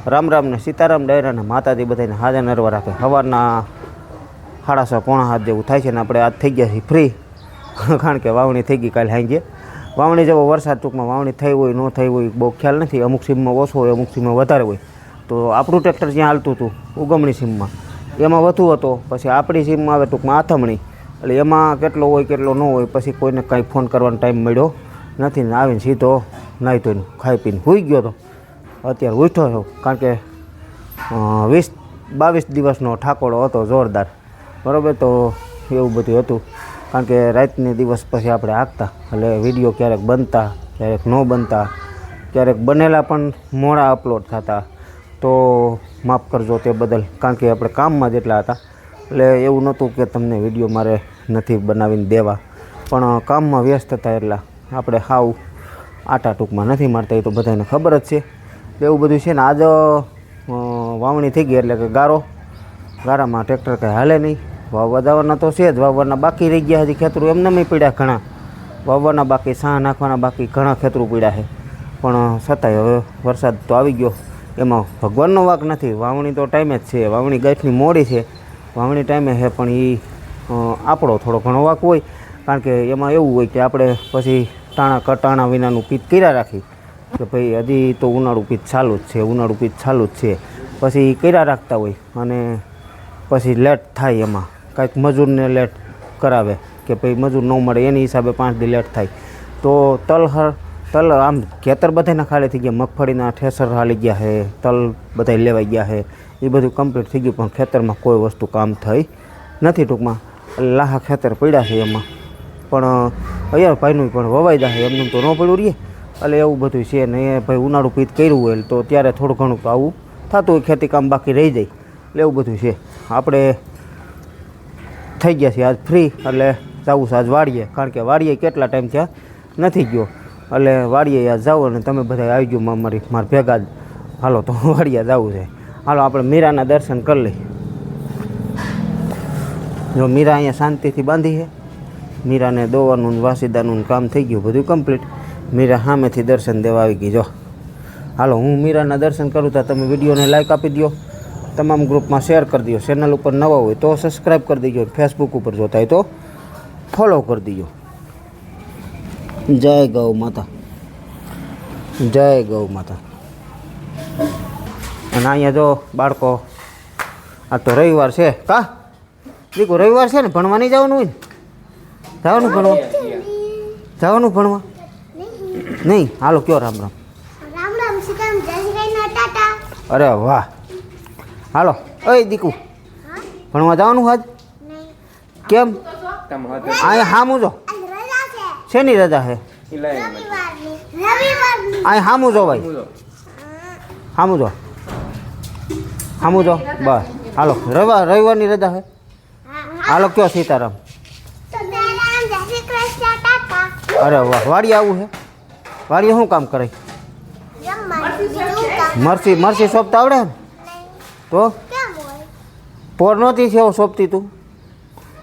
રામ રામ ને સીતારામ ડાયરાને માતાજી બધાને હાજર નરવા રાખે. સવારના 6:30 પોણા 7 જેવું થાય છે ને આપણે આજ થઈ ગયા છીએ ફ્રી. કારણ કે વાવણી થઈ ગઈ કાલે સાંજે. વાવણી જેવો વરસાદ ટૂંકમાં વાવણી થઈ હોય ન થઈ હોય બહુ ખ્યાલ નથી. અમુક સીમમાં ઓછો હોય, અમુક સીમમાં વધારે હોય. તો આપણું ટ્રેક્ટર જ્યાં હાલતું હતું ઉગમણી સીમમાં એમાં વધુ હતો. પછી આપણી સીમમાં આવે ટૂંકમાં આથમણી, એટલે એમાં કેટલો હોય કેટલો ન હોય. પછી કોઈને કાંઈ ફોન કરવાનો ટાઈમ મળ્યો નથી ને આવીને સીધો નાહી ધોઈને ખાઈ પીને સૂઈ ગયો હતો. અત્યારે ઉઠ્યો છો કારણ કે 20-22 દિવસનો ઠાકોરો હતો જોરદાર, બરાબર. તો એવું બધું હતું કારણ કે રાતની દિવસ પછી આપણે હાંકતા એટલે વિડીયો ક્યારેક બનતા, ક્યારેક ન બનતા, ક્યારેક બનેલા પણ મોડા અપલોડ થતા. તો માફ કરજો તે બદલ, કારણ કે આપણે કામમાં જેટલા હતા એટલે એવું નહોતું કે તમને વિડીયો મારે નથી બનાવીને દેવા, પણ કામમાં વ્યસ્ત હતા એટલા આપણે હાવ આટા ટૂંકમાં નથી મારતા. એ તો બધાને ખબર જ છે. એવું બધું છે ને. આજ વાવણી થઈ ગઈ એટલે કે ગારામાં ટ્રેક્ટર કંઈ હાલે નહીં. વાવવા જવાના તો છે જ, વાવવાના બાકી રહી ગયા. હજી ખેતરું એમને પડ્યા ઘણા, વાવવાના બાકી, સાહ નાખવાના બાકી, ઘણા ખેતરું પડ્યા છે. પણ છતાંય હવે વરસાદ તો આવી ગયો. એમાં ભગવાનનો વાંક નથી. વાવણી તો ટાઈમે જ છે. વાવણી ગાંઠની મોડી છે, વાવણી ટાઈમે છે, પણ એ આપણો થોડો ઘણો વાંક હોય. કારણ કે એમાં એવું હોય કે આપણે પછી ટાણા વિનાનું પિત્ત કર્યા રાખી કે ભાઈ હજી તો ઉનાળું પિત્ત ચાલુ જ છે, ઉનાળું પિત્ત ચાલુ જ છે. પછી કર્યા રાખતા હોય અને પછી લેટ થાય. એમાં કાંઈક મજૂરને લેટ કરાવે કે ભાઈ મજૂર ન મળે એની હિસાબે 5 દી લેટ થાય. તો તલ આમ ખેતર બધાના ખાલી થઈ ગયા. મગફળીના ઠેસર હાલી ગયા છે, તલ બધા લેવાઈ ગયા છે, એ બધું કમ્પ્લીટ થઈ ગયું. પણ ખેતરમાં કોઈ વસ્તુ કામ થઈ નથી ટૂંકમાં. લાહા ખેતર પડ્યા છે એમાં. પણ અહીંયા ભાઈનું પણ વવાઈ જાય એમનું તો ન પડ્યું રહીએ. એટલે એવું બધું છે ને. એ ભાઈ ઉનાળું પિત્ત કર્યું હોય તો ત્યારે થોડું ઘણું તો આવું થતું હોય, ખેતી કામ બાકી રહી જાય. એટલે એવું બધું છે. આપણે થઈ ગયા છીએ આજ ફ્રી, એટલે જવું છે આજ વાડીએ. કારણ કે વાડીએ કેટલા ટાઈમ થયા નથી ગયો, એટલે વાડીએ આજ જાઓ. અને તમે બધા આવી ગયો મારા ભેગા જ. હાલો તો વાડીએ જવું છે. હાલો આપણે મીરાના દર્શન કરી લઈએ. જો મીરા અહીંયા શાંતિથી બાંધી છે. મીરાને દોવાનું વાસીદાનું કામ થઈ ગયું, બધું કમ્પ્લીટ. મીરા સામેથી દર્શન દેવા આવી ગઈ. જો હાલો હું મીરાના દર્શન કરું તો તમે વિડીયોને લાઈક આપી દો, તમામ ગ્રુપમાં શેર કરી દો. ચેનલ ઉપર નવા હોય તો સબસ્ક્રાઈબ કરી દેજો. ફેસબુક ઉપર જોતા હોય તો ફોલો કરી દેજો. જય ગૌ માતા, જય ગૌ માતા. અને અહીંયા જો બાળકો, આ તો રવિવાર છે કા દીકુ? રવિવાર છે ને, ભણવા નહીં જવાનું હોય ને? જવાનું ભણવા? જવાનું ભણવા નહીં? હાલો કયો રામ રામ. અરે વાહ, હાલો. ઓય દીકુ, ભણવા જવાનું આજ? કેમ? અહીંયા હામું જો શેની રજા છે? અહીં હામું જો ભાઈ, હામું જો, હામું જો બસ. હાલો રવિવારની રજા છે. હાલો કયો સીતારામ. અરે વાહ, વાડીએ આવવું છે? વાડીએ શું કામ કરે? મરસી સોંપતા આવડે ને? તો પોર નહોતી છે સોંપતી તું?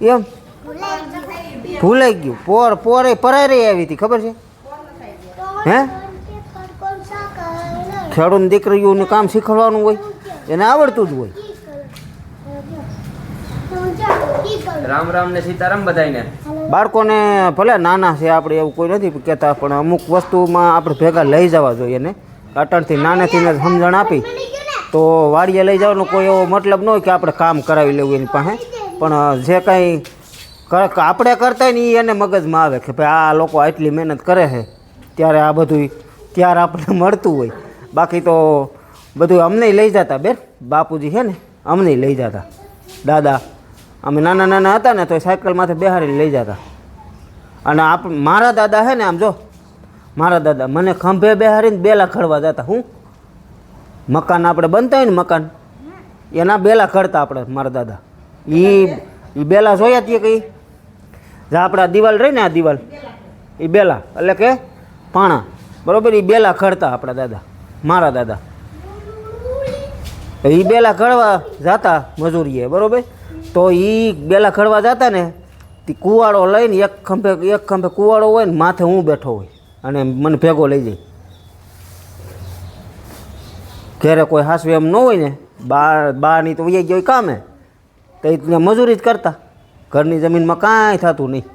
એમ ભૂલાઈ ગયું. પોરે પરાઈ રહી આવી હતી, ખબર છે? હે, ખેડૂત દીકરીઓને કામ શીખવાડવાનું હોય, એને આવડતું જ હોય. રામ રામ ને સીતારામ બધાને. બાળકોને ભલે નાના છે આપણે એવું કોઈ નથી કહેતા, પણ અમુક વસ્તુમાં આપણે ભેગા લઈ જવા જોઈએ એને. અટણથી નાનેથી સમજણ આપી તો વાડીએ લઈ જવાનો કોઈ એવો મતલબ ન હોય કે આપણે કામ કરાવી લેવું એની પાસે. પણ જે કાંઈ આપણે કરતા ને એ એને મગજમાં આવે કે ભાઈ આ લોકો આટલી મહેનત કરે છે ત્યારે આ બધું ત્યારે આપણે મળતું હોય. બાકી તો બધું અમને લઈ જતા બેન, બાપુજી છે ને અમને લઈ જતા. દાદા અમે નાના હતા ને તો સાયકલમાંથી બેહારીને લઈ જતા. અને મારા દાદા છે ને, આમ જો મારા દાદા મને ખંભે બેહારીને બેલા ખડવા જતા. હું મકાન આપણે બનતા હોય ને મકાન, એના બેલા ખડતા આપણે મારા દાદા. એ બેલા જોયા તે કઈ જે આપણા દિવાલ રહી ને, આ દિવાલ એ બેલા એટલે કે પાણા, બરાબર. એ બેલા ખડતા આપણા દાદા, મારા દાદા. એ બેલા ખડવા જતા મજૂરીએ, બરાબર. તો એ બેલા ખડવા જતા ને તે કુવાડો લઈને એક ખંભે કુવાડો હોય ને, માથે હું બેઠો હોય અને મને ભેગો લઈ જાય. ઘરે કોઈ હાસવે એમ ન હોય ને, બાની તો વૈયા ગયો કામે, તો એ મજૂરી જ કરતા, ઘરની જમીનમાં કાંઈ થતું નહીં,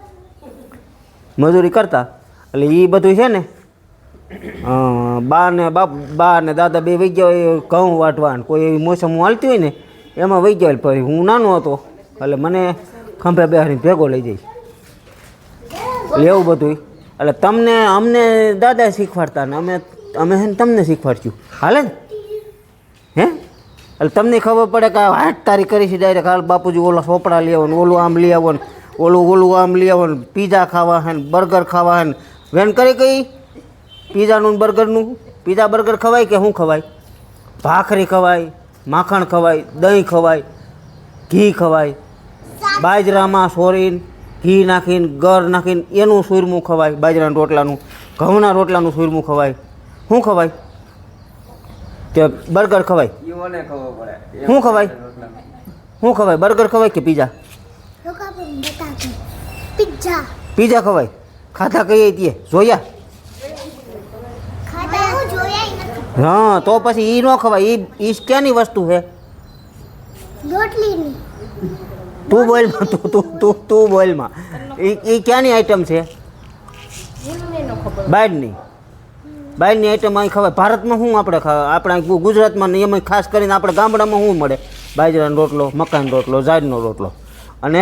મજૂરી કરતા. એટલે એ બધું છે ને બા ને દાદા બે વહી ગયા હોય ઘઉં વાટવા, કોઈ એવી મોસમ હાલતી હોય ને એમાં વહી ગયા. પછી હું નાનો હતો એટલે મને ખંભે બેહાડીને ભેગો લઈ જાય, એટલે એવું બધું. એટલે તમને અમને દાદા શીખવાડતા ને અમે છે ને તમને શીખવાડ્યું, હાલે ને હે. એટલે તમને ખબર પડે કે આ હાથ તારી કરી છે ડાયરેક્ટ, હાલ બાપુજી ઓલો સોપડા લઈ આવો ને ઓલું આમ લઈ આવો ને ઓલું આમ લઈ આવો ને પીઝા ખાવા હે ને બર્ગર ખાવા હે ને વેન કરી કઈ પીઝાનું બર્ગરનું. પીઝા બર્ગર ખવાય કે શું ખવાય? ભાખરી ખવાય, માખણ ખવાય, દહીં ખવાય, ઘી ખવાય, બાજરામાં સોરીને ઘી નાખીને ગર નાખીને એનું સુરમું ખવાય, બાજરાના રોટલાનું, ઘઉંના રોટલાનું સુરમું ખવાય. શું ખવાય? કે બર્ગર ખવાય? શું ખવાય? શું ખવાય? બર્ગર ખવાય કે પીઝા? પીઝા ખવાય. ખાધા કહીએ તે જોયા? હા, તો પછી એ ન ખવાય. એ ક્યાંની વસ્તુ છે? તું બોલમાં, તું બોલમાં. એ ક્યાંની આઈટમ છે? બહારની આઈટમ અહીં ખવાય. ભારતમાં શું આપણે આપણા ગુજરાતમાં ને એમાં ખાસ કરીને આપણે ગામડામાં શું મળે? બાજરાનો રોટલો, મકાઈનો રોટલો, ઝાડનો રોટલો અને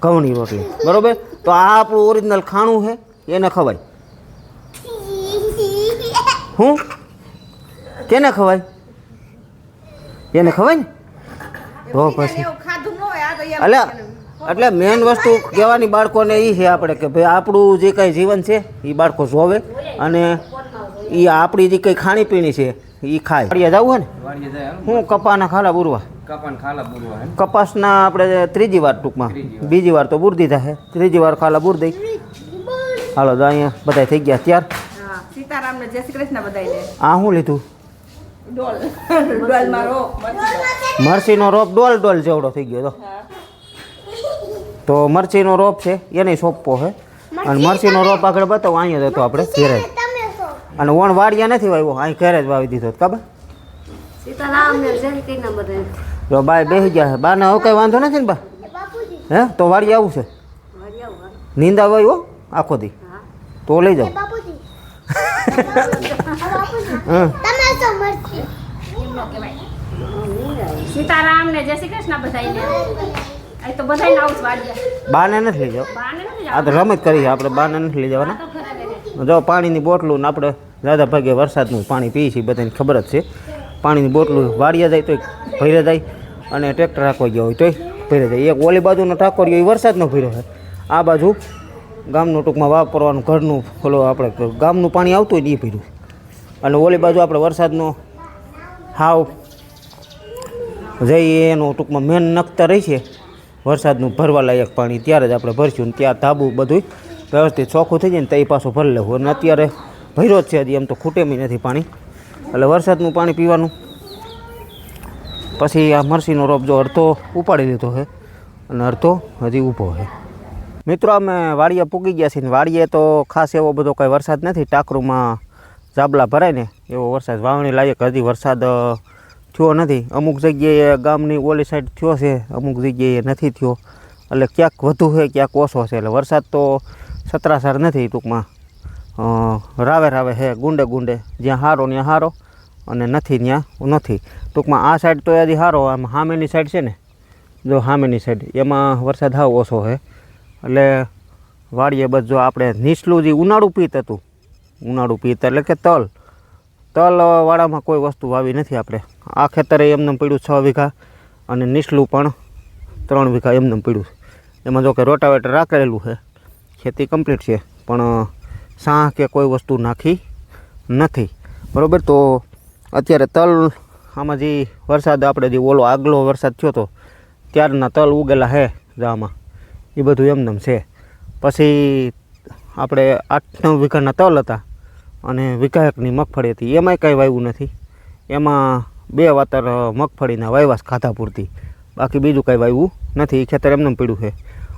ઘઉંની રોટલી, બરાબર? તો આ આપણું ઓરિજિનલ ખાણું છે, એને ખવાય. શું કેને ખવાય? એને ખવાય ને. તો પછી એટલે મેન વસ્તુ કહેવાની બાળકોને એ છે આપણે કે ભાઈ આપણું જે કાંઈ જીવન છે એ બાળકો જોવે અને એ આપણી જે કંઈ ખાણીપીણી છે એ ખાય. વાડીએ જવું હોય ને હું કપાના ખાલા બુરવા, કપાસના આપણે ત્રીજી વાર ટૂંકમાં, બીજી વાર તો બુર દીધા છે, ત્રીજી વાર ખાલા બુર દઈ. હાલો તો અહીંયા બધા થઈ ગયા ત્યાર. સીતારામને જય શ્રી કૃષ્ણ બધાને. આ શું લીધું? ડોલમાં રોપ, મરચીનો રોપ ડોલ જેવડો થઈ ગયો તો મરચીનો રોપ છે એને સોંપવો છે. અને મરચીનો રોપ આગળ બતાવો, અહીંયા હતો આપણે ઘેરે જ. અને વણ વાડિયા નથી વાવ્યો, અહીં ઘેરે જ વાવી દીધો. ખબર? જો બાય બેસી ગયા છે. બાને હવે કઈ વાંધો નથી ને બા? હે તો વાડી આવું છે? નીંદા વાવ્યો આખો દી તો લઈ જાઓ. સીતારામ ને જય શ્રી કૃષ્ણ બધાને. આ તો બધાને આવું વાડિયા. બાને નથી લઈ જાવ, આ તો રમત કરી આપણે. બાને નથી લઈ જવાના. જો પાણીની બોટલું ને આપણે દાદા ભાગે વરસાદનું પાણી પીએ છીએ, બધાને ખબર જ છે. પાણીની બોટલું વાડિયા જાય તોય ભરે જાય અને ટ્રેક્ટર રાખવા ગયા હોય તોય ભરે જાય. એક ઓલી બાજુનો ટાંકો રહ્યો એ વરસાદનો ભર્યો છે, આ બાજુ ગામનું ટૂંકમાં વાપરવાનું ઘરનું ઓલો આપણે ગામનું પાણી આવતું હોય ને એ ભર્યું. અને ઓલી બાજુ આપણે વરસાદનો હાવ જઈએ એનું ટૂંકમાં મેન નખતા રહી છે વરસાદનું ભરવા લાયક પાણી, ત્યારે જ આપણે ભરશું ને ત્યાં ધાબુ બધું વ્યવસ્થિત ચોખ્ખું થઈ જાય ને તો એ પાછું ભરી લેવું. અને અત્યારે ભર્યો જ છે હજી, એમ તો ખૂટેમી નથી પાણી. એટલે વરસાદનું પાણી પીવાનું. પછી આ મરસીનો રોપ જો અડધો ઉપાડી લીધો છે અને અડધો હજી ઊભો છે. મિત્રો અમે વાડીએ પૂગી ગયા છીએ. વાડીએ તો ખાસ એવો બધો કંઈ વરસાદ નથી, ટાંકરુમાં જાબલા ભરાય ને એવો વરસાદ વાવણી લાયક હજી વરસાદ થયો નથી. અમુક જગ્યાએ ગામની ઓલી સાઈડ થયો છે, અમુક જગ્યાએ નથી થયો. એટલે ક્યાંક વધુ છે ક્યાંક ઓછો છે. એટલે વરસાદ તો સત્રાસર નથી, ટૂંકમાં રાવે છે, ગુંડે જ્યાં સારો ત્યાં સારો અને નથી ત્યાં નથી. ટૂંકમાં આ સાઈડ તો હજી સારો, આમ સામેની સાઈડ છે ને, જો સામેની સાઈડ એમાં વરસાદ હાવ ઓછો છે. એટલે વાડીએ બસ જો આપણે નીચલું જે ઉનાળું પીત હતું, ઉનાળું પીત એટલે કે તલવાળામાં કોઈ વસ્તુ વાવી નથી આપણે. આ ખેતરે એમને પડ્યું 6 વીઘા અને નીચલું પણ 3 વીઘા એમને પડ્યું. એમાં જો કે રોટાવેટર રાખેલું છે, ખેતી કમ્પ્લીટ છે, પણ સાહ કે કોઈ વસ્તુ નાખી નથી, બરાબર. તો અત્યારે તલ આમાં જે વરસાદ આપણે જે ઓલો આગલો વરસાદ થયો હતો ત્યારના તલ ઉગેલા છે આમાં, એ બધું એમનેમ છે. પછી આપણે 8-9 વીઘાના તલ હતા અને વીઘાએકની મગફળી હતી, એમાંય કાંઈ વાવ્યું નથી. એમાં 2 વાતર મગફળીના વાવ્યા ખાધા પૂરતી, બાકી બીજું કાંઈ વાવ્યું નથી. એ ખેતર એમને પડ્યું છે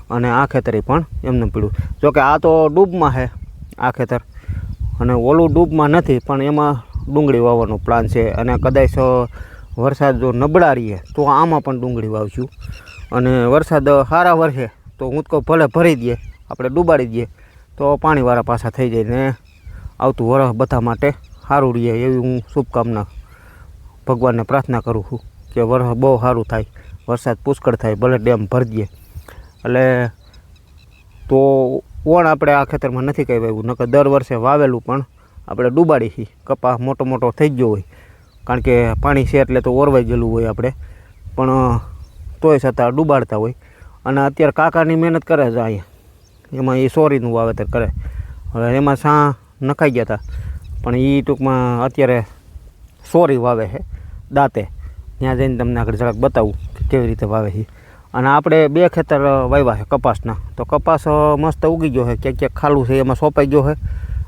અને આ ખેતરે પણ એમને પડ્યું. જોકે આ તો ડૂબમાં છે આ ખેતર, અને ઓલું ડૂબમાં નથી પણ એમાં ડુંગળી વાવવાનો પ્લાન છે. અને કદાચ વરસાદ જો નબળા રહીએ તો આમાં પણ ડુંગળી વાવશું. અને વરસાદ સારા વરસે તો ઊંચકો ભલે ભરી દઈએ, આપણે ડૂબાડી દઈએ તો પાણીવાળા પાછા થઈ જાય ને આવતું વરસ બધા માટે સારું રહીએ એવી હું શુભકામના ભગવાનને પ્રાર્થના કરું છું કે વરસ બહુ સારું થાય, વરસાદ પુષ્કળ થાય, ભલે ડેમ ભરી દઈએ. એટલે તો ઓણ આપણે આ ખેતરમાં નથી કંઈ વાવ્યું, નકર દર વર્ષે વાવેલું પણ આપણે ડૂબાડી છીએ. કપાસ મોટો મોટો થઈ ગયો હોય કારણ કે પાણી છે એટલે તો ઓરવાઈ ગયેલું હોય આપણે, પણ તોય છતાં ડૂબાડતા હોય. અને અત્યારે કાકાની મહેનત કરે છે અહીંયા, એમાં એ સોરીનું વાવેતર કરે. હવે એમાં સા નખાઈ ગયા હતા પણ એ ટૂંકમાં અત્યારે સોરી વાવે છે દાંતે. ત્યાં જઈને તમને આગળ જરાક બતાવું કે કેવી રીતે વાવે છે. અને આપણે 2 ખેતર વાવ્યા છે કપાસના, તો કપાસ મસ્ત ઉગી ગયો છે. ક્યાંક ક્યાંક ખાલું છે એમાં સોંપાઈ ગયો છે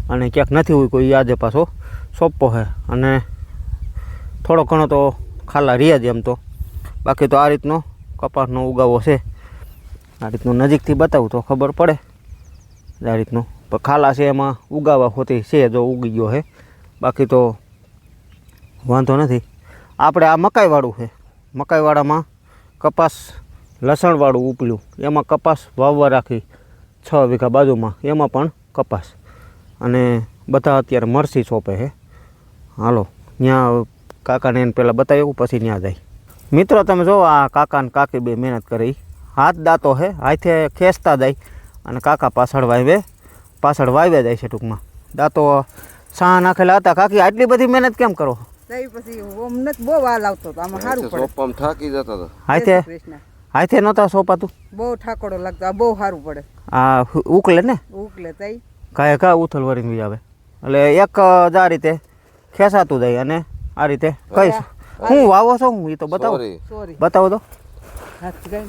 અને ક્યાંક નથી હોય કોઈ આજે પાછો સોંપો છે. અને થોડો ઘણો તો ખાલા રહ્યા જ એમ તો, બાકી તો આ રીતનો કપાસનો ઉગાવો છે. આ રીતનું નજીકથી બતાવું તો ખબર પડે. આ રીતનું પણ ખાલા છે એમાં ઉગાવા હોતી છે, જો ઉગી ગયો છે, બાકી તો વાંધો નથી. આપણે આ મકાઈવાળું છે, મકાઈવાળામાં કપાસ લસણવાળું ઉપલ્યું, એમાં કપાસ વાવવા રાખી 6 વીઘા બાજુમાં, એમાં પણ કપાસ. અને બધા અત્યારે મરસી સોંપે છે. હાલો ત્યાં કાકાને એને પહેલાં બતાવ્યું પછી ત્યાં જાય. મિત્રો તમે જો આ કાકા ને કાકી બે મહેનત કરી, હાથ દાંતો છે, હાથે ખેંચતા જાય અને કાકા પાછળ વાવ્યા જાય છે. ટૂંકમાં દાંતો સા નાખેલા હતા. કાકી આટલી બધી મહેનત કેમ કરો? પછી ઓમ નથી બહુ વાર લાવતો તો આમાં સારું પડે. સોપામાં થાકી જતા હતા. હાથે નહોતા સોંપાતું? બહુ ઠાકોડો લાગતો, આ બહુ સારું પડે. આ ઉકલે ને ઉકલે તઈ કાંઈ ઉથલ વળીને આવે એટલે એક જ આ રીતે ખેંચાતું જાય. અને આ રીતે કઈ હું વાવો છો હું એ તો બતાવો, સોરી બતાવો તો. હાથ ગઈ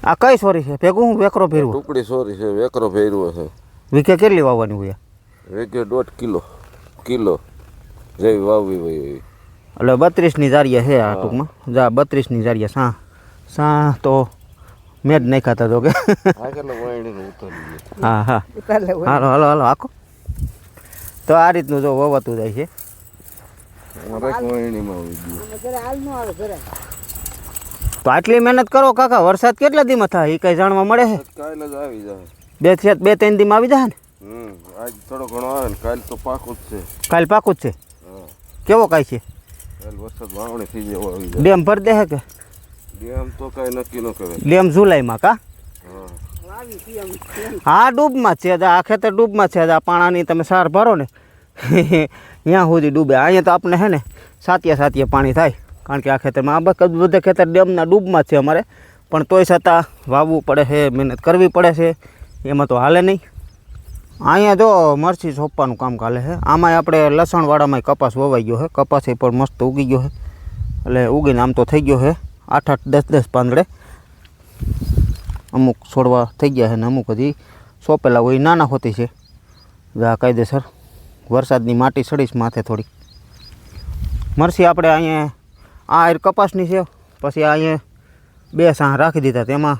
આ કઈ સોરી છે? ભેગું હું વેકરો ફેરવું? ટુકડી સોરી છે, વેકરો ફેરવો છે. વીઘે કેટલી વાવવાની હોય? વેગે 1.5 કિલો જેવી વાવવી હોય એવી. એટલે 32ની જારીએ છે આ ટૂંકમાં. જા 32ની જારીએ સા તો મેં જ નહીં ખાતા તો કે આ કેટલો વાયણીનું ઉતરી હા હા ઉતાર લે હાલો હાલો હાલો આખો. તો આ રીતનું જો વવાતું જાય છે. અમારે વાયણીમાં આવી ગયું. ઘરે હાલ નો આવે ઘરે. તો આટલી મહેનત કરો કાકા, વરસાદ કેટલા દીમાં થાય એ કઈ જાણવા મળે છે? કાલે જ આવી જાય. 2-3 દીમાં આવી જાય ને? આજ થોડો ઘણો આવે ને કાલ તો પાકું જ છે. કાલ પાકું જ છે? હા, કેવો કાંઈ છે? કાલ વરસાદ વાવણી થઈ જાય આવી જાય. ડેમ ભર દે છે કે? ડેમ તો કાંઈ નક્કી ન કહેવાય. ડેમ જુલાઈમાં કા? હા, વાવી થી એમ હા ડૂબમાં જ છે. આ ખેતર ડૂબમાં છે. આ પાણાની તમે સાર ભરો ને ત્યાં સુધી ડૂબે. અહીંયા તો આપણે છે ને સાતિયા પાણી થાય કારણ કે આ ખેતરમાં આ બધા ખેતર ડેમના ડૂબમાં જ છે અમારે. પણ તોય છતાં વાવવું પડે છે, મહેનત કરવી પડે છે, એમાં તો હાલે નહીં. અહીંયા જો મરચી સોંપવાનું કામ ચાલે છે. આમાં આપણે લસણવાળામાં કપાસ વવાઈ ગયો છે. કપાસ એ પણ મસ્ત ઉગી ગયો છે. એટલે ઉગીને આમ તો થઈ ગયો છે 8-8 10-10 પાંદડે. અમુક છોડવા થઈ ગયા છે ને અમુક હજી સોંપેલા હોય નાના હોતી છે. આ કાયદેસર વરસાદની માટી સડીશ માથે થોડી. મરસી આપણે અહીંયા આ કપાસની છે. પછી અહીંયા 2 સાહ રાખી દીધા, તેમાં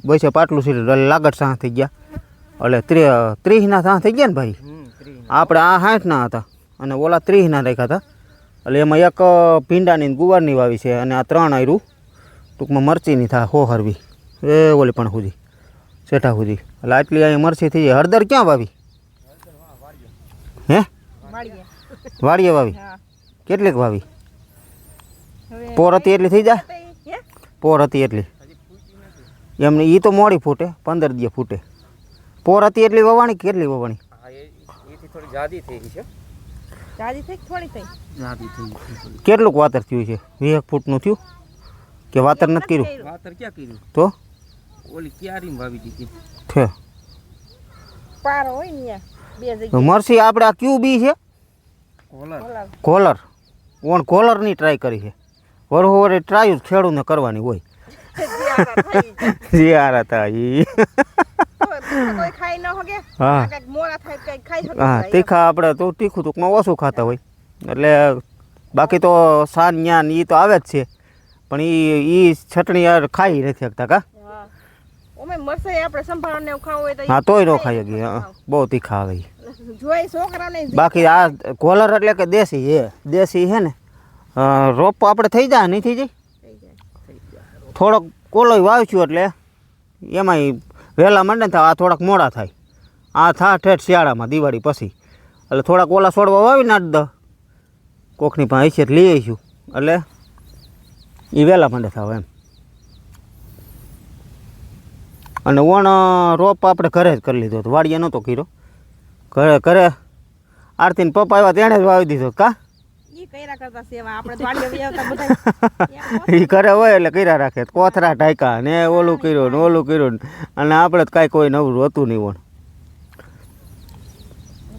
વૈસે પાટલું છે લાગત સાહ થઈ ગયા. એટલે 30ના સાહ થઈ ગયા ને ભાઈ. આપણે આ 60ના હતા અને ઓલા 30ના રાખ્યા હતા. એટલે એમાં એક ભીંડાની ગુવારની વાવી છે અને આ 3 આયરું ટૂંકમાં મરચીની થાય હોહરવી એ ઓલી પણ સુધી શેઠા સુધી. એટલે આટલી અહીંયા મરચી થઈ જાય. હળદર ક્યાં વાવી? હે વાડીએ વાવી? કેટલીક વાવી? પોર હતી એટલી થઈ જાય? પોર હતી એટલી એમને એ તો મોડી ફૂટે, 15 દી ફૂટે. પોર હતી એટલી વવાણી કેટલી વવાણી? જાજી થઈ થોડી થઈ. કેટલુંક વાતર થયું છે? 20 ફૂટનું થયું કે વાતર નથી કર્યું? વાતર ક્યાં કર્યું? તો ઓલી ક્યારીમાં વાવી દીધી. છે પારો હોય ને બે જગ્યા મરસી આપણે આ ક્યુ બી છે કોલર. કોલર. ઓણ કોલરની ટ્રાય કરી છે. વરહોવરે ટ્રાય જ ખેડૂતને કરવાની હોય. જે હારા થાય કોઈ ખાઈ ન હોગે. હા કાક મોરા થાય કઈ ખાઈ શકે. હા તીખા આપણે તો તીખું ટૂંકમાં ઓછું ખાતા હોય. એટલે બાકી તો સાન ન્યાન એ તો આવે જ છે પણ એ ચટણી યાર ખાઈ નથી શકતા કા? હા ઓમે મરસાઈ આપણે સંભાળને ખાવું હોય તો હા તોય ન ખાઈ શકીએ. બહુ તીખા આવે. જોઈ છોકરાને બાકી આ કોલર એટલે કે દેશી હે ને રોપ આપણે થઈ જાય નહીં થઈ જાય થોડોક કોલોય વાવશું એટલે એમાંય વહેલા માંડે ને થાય આ થોડાક મોડા થાય આ થા ઠેઠ શિયાળામાં દિવાળી પછી એટલે થોડાક ઓલા છોડવા વાવી નાખ દો કોકની પાસે હશે લઈ આવીશું એટલે એ વહેલા માંડે થાવ એમ અને વણ રોપ આપણે ઘરે જ કરી લીધો હતો વાડીએ નહોતો કર્યો ઘરે આરતીને પપ્પા આવ્યા તેણે જ વાવી દીધો કા ઈ કર્યા કરતા સેવા આપણે વાડીએ વહી આવતા બધા એ ઘરે હોય એટલે કર્યા રાખે કોથરા ઢાંક્યા ને ઓલું કર્યું ને અને આપણે તો કાંઈ કોઈ નવરું હતું નહીં વણ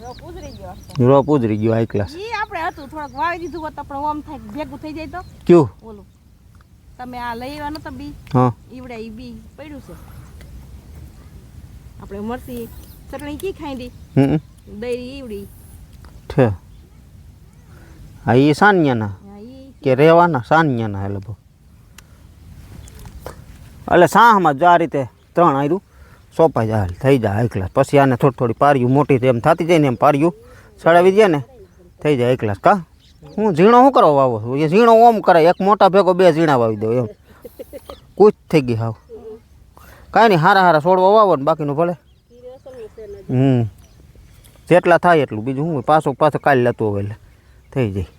રોપ ઉતરી ગયો રોપ ઉતરી ગયો હાઈ ક્લાસ ઈ આપણે હતું થોડુંક વાવી દીધું હોત તો આપણે ઓમ થાય ભેગું થઈ જાય તો ક્યું ઓલું તમે આ લઈ આવ્યા નતો બી હા ઈવડે ઈ બી પડ્યું છે આપણે મરસી ચટણી કી ખાઈ દી દઈ ઈવડી છે હા એ સાન્યાના હા ઈ કે રહેવાના સાન્યાના એટલે બહુ એટલે સાહમાં જ આ રીતે 3 આયરું સોંપાઈ જાય થઈ જાય હાઈ ક્લાસ પછી આને થોડી પાર્યું મોટી એમ થતી જાય ને એમ પાર્યું ચડાવી દે ને થઈ જાય હાઈ ક્લાસ કા હું ઝીણો શું કરવા વાવો છું એ ઝીણો ઓમ કરે એક મોટા ભેગો 2 ઝીણા વાવી દઉં એમ કૂચ થઈ ગઈ હાવ કાંઈ નહીં હારા છોડવા વાવો ને બાકીનું ભલે જેટલા થાય એટલું બીજું હું પાછું કાલે લેતું હોય એટલે થઈ જાય